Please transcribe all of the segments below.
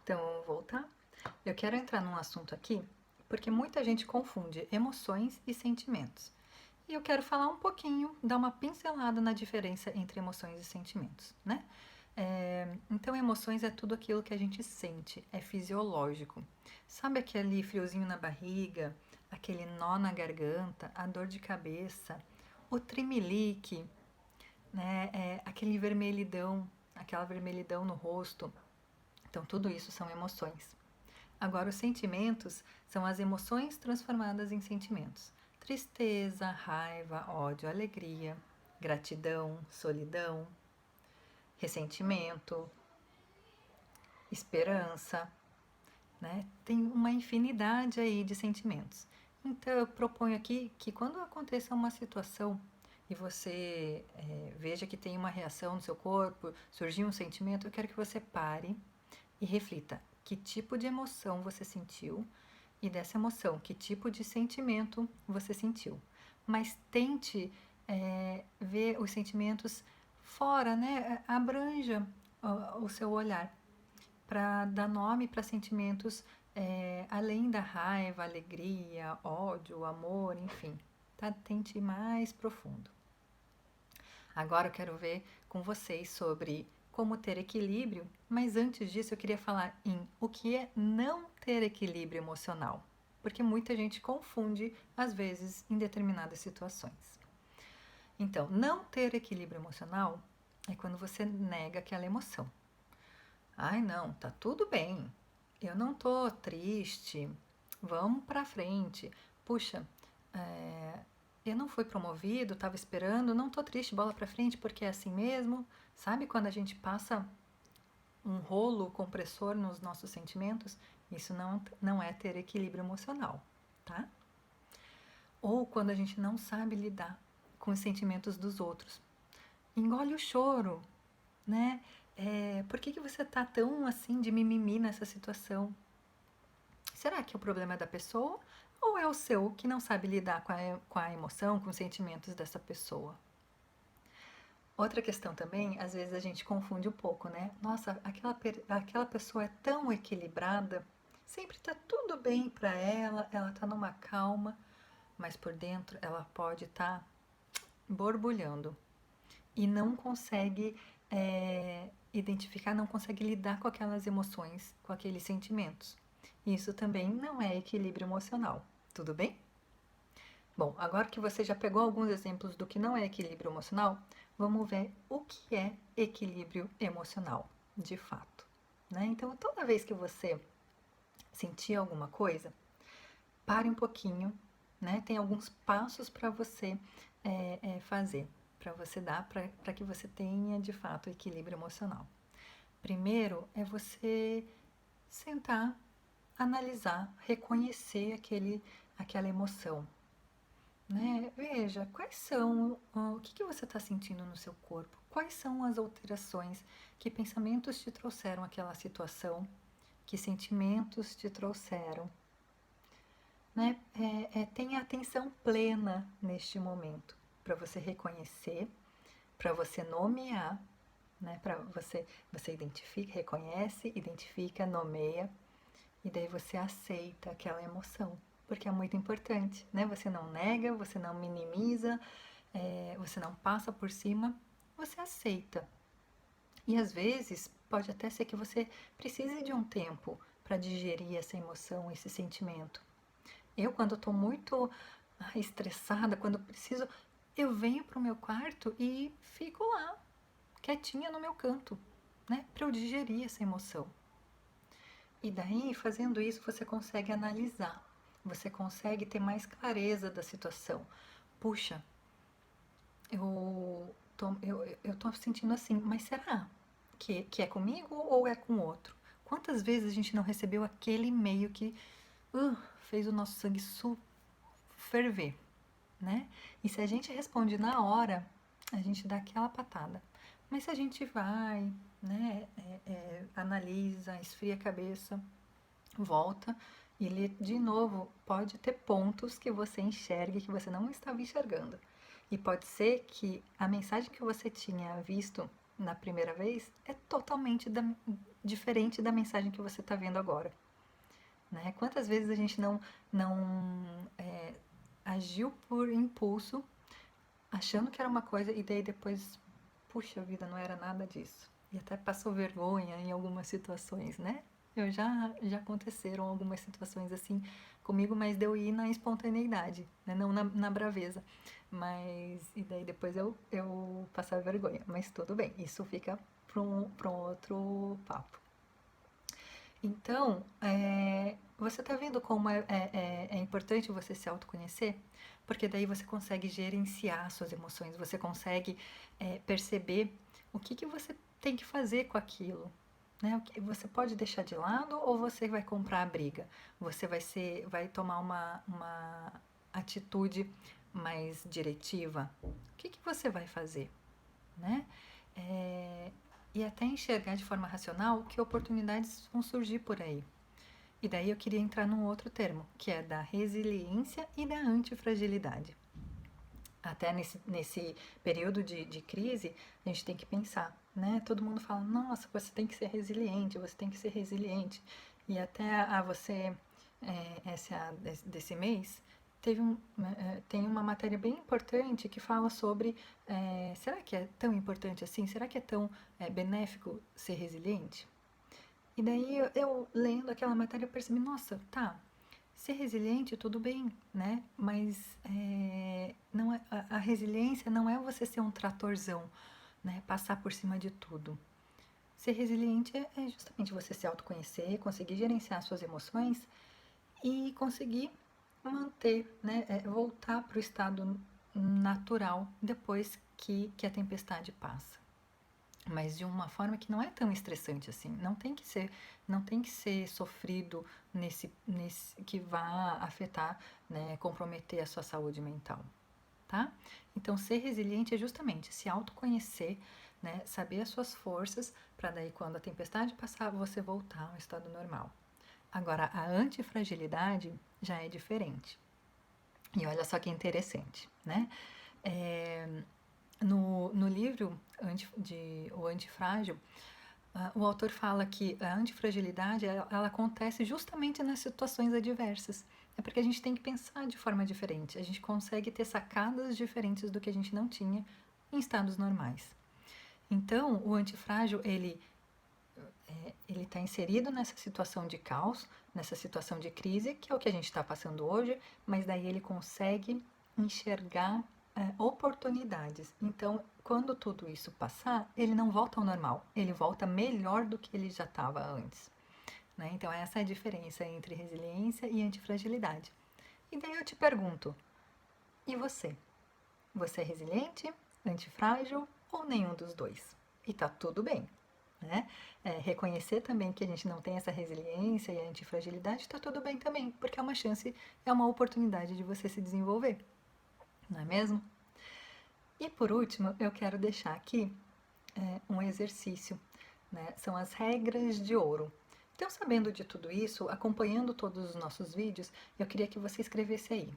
Então, vamos voltar? Eu quero entrar num assunto aqui porque muita gente confunde emoções e sentimentos. E eu quero falar um pouquinho, dar uma pincelada na diferença entre emoções e sentimentos, né? Então, emoções é tudo aquilo que a gente sente, é fisiológico. Sabe aquele friozinho na barriga, aquele nó na garganta, a dor de cabeça, o tremelique, né? Aquele vermelhidão, aquela vermelhidão no rosto. Então, tudo isso são emoções. Agora, os sentimentos são as emoções transformadas em sentimentos: tristeza, raiva, ódio, alegria, gratidão, solidão, ressentimento, esperança, né? Tem uma infinidade aí de sentimentos. Então, eu proponho aqui que quando aconteça uma situação e você veja que tem uma reação no seu corpo, surgiu um sentimento, eu quero que você pare e reflita que tipo de emoção você sentiu e dessa emoção, que tipo de sentimento você sentiu. Mas tente ver os sentimentos fora, né? Abranja o seu olhar para dar nome para sentimentos além da raiva, alegria, ódio, amor, enfim. Tá? Tente ir mais profundo. Agora eu quero ver com vocês sobre como ter equilíbrio, mas antes disso eu queria falar em o que é não ter equilíbrio emocional, porque muita gente confunde às vezes em determinadas situações. Então, não ter equilíbrio emocional é quando você nega aquela emoção. Ai, não, tá tudo bem. Eu não tô triste. Vamos pra frente. Puxa, eu não fui promovido, estava esperando, não tô triste, bola pra frente porque é assim mesmo. Sabe quando a gente passa um rolo compressor nos nossos sentimentos? Isso não é ter equilíbrio emocional, tá? Ou quando a gente não sabe lidar com os sentimentos dos outros. Engole o choro, né? Por que você tá tão assim de mimimi nessa situação? Será que o problema é da pessoa ou é o seu que não sabe lidar com a emoção, com os sentimentos dessa pessoa? Outra questão também, às vezes a gente confunde um pouco, né? Nossa, aquela pessoa é tão equilibrada, sempre tá tudo bem para ela tá numa calma, mas por dentro ela pode estar borbulhando e não consegue identificar, não consegue lidar com aquelas emoções, com aqueles sentimentos. Isso também não é equilíbrio emocional, tudo bem? Bom, agora que você já pegou alguns exemplos do que não é equilíbrio emocional, vamos ver o que é equilíbrio emocional, de fato. Né? Então, toda vez que você sentir alguma coisa, pare um pouquinho, né? Tem alguns passos para você fazer, para você dar, para que você tenha de fato equilíbrio emocional. Primeiro é você sentar, analisar, reconhecer aquela emoção. Né? Veja, quais são, o que você está sentindo no seu corpo? Quais são as alterações? Que pensamentos te trouxeram aquela situação? Que sentimentos te trouxeram? Né? Tenha atenção plena neste momento para você reconhecer, para você nomear, né? Para você identifica, reconhece, identifica, nomeia e daí você aceita aquela emoção, porque é muito importante, né? Você não nega, você não minimiza, você não passa por cima, você aceita. E às vezes pode até ser que você precise de um tempo para digerir essa emoção, esse sentimento. Eu, quando estou muito estressada, quando preciso, eu venho para o meu quarto e fico lá, quietinha no meu canto, né? Para eu digerir essa emoção. E daí, fazendo isso, você consegue analisar, você consegue ter mais clareza da situação. Puxa, eu tô sentindo assim, mas será que é comigo ou é com o outro? Quantas vezes a gente não recebeu aquele e-mail que fez o nosso sangue ferver, né? E se a gente responde na hora, a gente dá aquela patada. Mas se a gente vai, né, analisa, esfria a cabeça, volta e lê de novo, pode ter pontos que você enxergue que você não estava enxergando. E pode ser que a mensagem que você tinha visto na primeira vez é totalmente diferente da mensagem que você está vendo agora. Né? Quantas vezes a gente não agiu por impulso, achando que era uma coisa e daí depois, puxa vida, não era nada disso. E até passou vergonha em algumas situações, né? Já aconteceram algumas situações assim comigo, mas deu ir na espontaneidade, né? Não na braveza. Mas, e daí depois eu passava vergonha. Mas tudo bem, isso fica para um outro papo. Então, você está vendo como é importante você se autoconhecer? Porque daí você consegue gerenciar suas emoções, você consegue perceber o que você tem que fazer com aquilo. Né? O que você pode deixar de lado ou você vai comprar a briga? Você vai tomar uma atitude mais diretiva? O que você vai fazer? Né? É, e até enxergar de forma racional que oportunidades vão surgir por aí. E daí eu queria entrar num outro termo, que é da resiliência e da antifragilidade. Até nesse período de crise, a gente tem que pensar, né? Todo mundo fala, nossa, você tem que ser resiliente, você tem que ser resiliente. E até desse mês, tem uma matéria bem importante que fala sobre será que é tão importante assim? Será que é tão benéfico ser resiliente? E daí eu lendo aquela matéria eu percebi, nossa, tá, ser resiliente tudo bem, né? Mas não a resiliência não é você ser um tratorzão, né? Passar por cima de tudo. Ser resiliente é justamente você se autoconhecer, conseguir gerenciar suas emoções e conseguir manter, né? Voltar para o estado natural depois que a tempestade passa, mas de uma forma que não é tão estressante assim. Não tem que ser sofrido nesse que vá afetar, né, comprometer a sua saúde mental, tá? Então, ser resiliente é justamente se autoconhecer, né, saber as suas forças, para daí quando a tempestade passar, você voltar ao estado normal. Agora, a antifragilidade já é diferente. E olha só que interessante, né? É, no livro O Antifrágil, o autor fala que a antifragilidade ela acontece justamente nas situações adversas. É porque a gente tem que pensar de forma diferente. A gente consegue ter sacadas diferentes do que a gente não tinha em estados normais. Então, o antifrágil, ele está inserido nessa situação de caos, nessa situação de crise, que é o que a gente está passando hoje, mas daí ele consegue enxergar oportunidades. Então, quando tudo isso passar, ele não volta ao normal, ele volta melhor do que ele já estava antes. Né? Então, essa é a diferença entre resiliência e antifragilidade. E daí eu te pergunto, e você? Você é resiliente, antifrágil ou nenhum dos dois? E tá tudo bem. Né? Reconhecer também que a gente não tem essa resiliência e antifragilidade está tudo bem também, porque é uma chance, é uma oportunidade de você se desenvolver, não é mesmo? E por último, eu quero deixar aqui um exercício, né? São as regras de ouro. Então, sabendo de tudo isso, acompanhando todos os nossos vídeos, eu queria que você escrevesse aí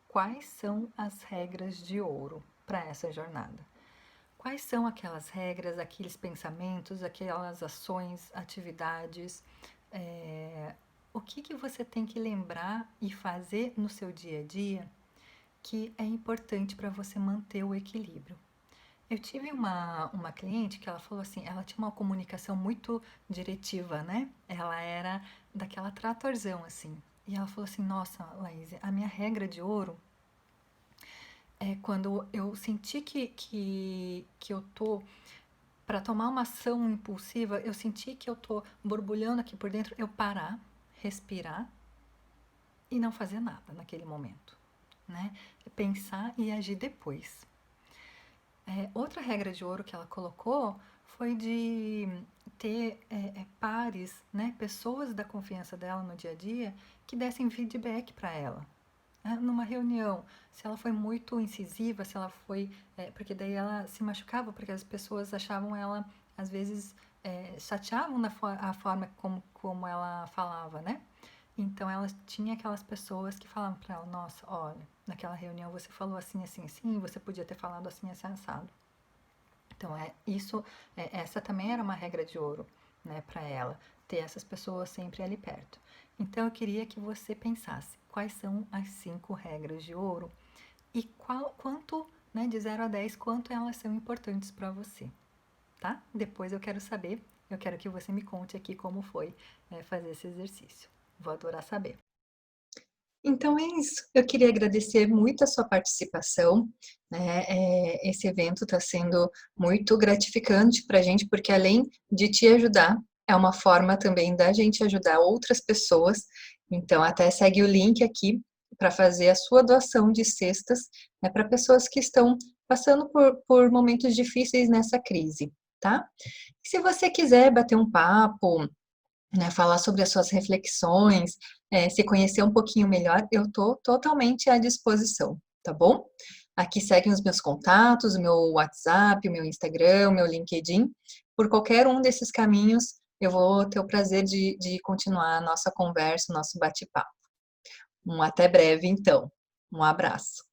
quais são as regras de ouro para essa jornada. Quais são aquelas regras, aqueles pensamentos, aquelas ações, atividades, o que você tem que lembrar e fazer no seu dia a dia que é importante para você manter o equilíbrio. Eu tive uma cliente que ela falou assim, ela tinha uma comunicação muito diretiva, né? Ela era daquela tratorzão, assim. E ela falou assim, nossa, Laís, a minha regra de ouro é quando eu senti que eu tô para tomar uma ação impulsiva, eu senti que eu tô borbulhando aqui por dentro, eu parar, respirar e não fazer nada naquele momento, né? Pensar e agir depois. Outra regra de ouro que ela colocou foi de ter pares, né, pessoas da confiança dela no dia a dia que dessem feedback para ela. Numa reunião, se ela foi muito incisiva, se ela foi. Porque daí ela se machucava, porque as pessoas achavam ela, às vezes, chateavam a forma como ela falava, né? Então ela tinha aquelas pessoas que falavam para ela: nossa, olha, naquela reunião você falou assim, assim, assim, você podia ter falado assim, assim, assado. Então, essa também era uma regra de ouro, né, para ela, ter essas pessoas sempre ali perto. Então, eu queria que você pensasse quais são as 5 regras de ouro e quanto, né, de 0 a 10, quanto elas são importantes para você, tá? Depois eu quero que você me conte aqui como foi, fazer esse exercício. Vou adorar saber. Então é isso. Eu queria agradecer muito a sua participação, né? Esse evento está sendo muito gratificante para a gente, porque além de te ajudar, é uma forma também da gente ajudar outras pessoas. Então, até segue o link aqui para fazer a sua doação de cestas, né, para pessoas que estão passando por momentos difíceis nessa crise, tá? E se você quiser bater um papo, né, falar sobre as suas reflexões, se conhecer um pouquinho melhor, eu estou totalmente à disposição, tá bom? Aqui seguem os meus contatos, o meu WhatsApp, o meu Instagram, o meu LinkedIn. Por qualquer um desses caminhos, eu vou ter o prazer de continuar a nossa conversa, o nosso bate-papo. Um até breve, então. Um abraço.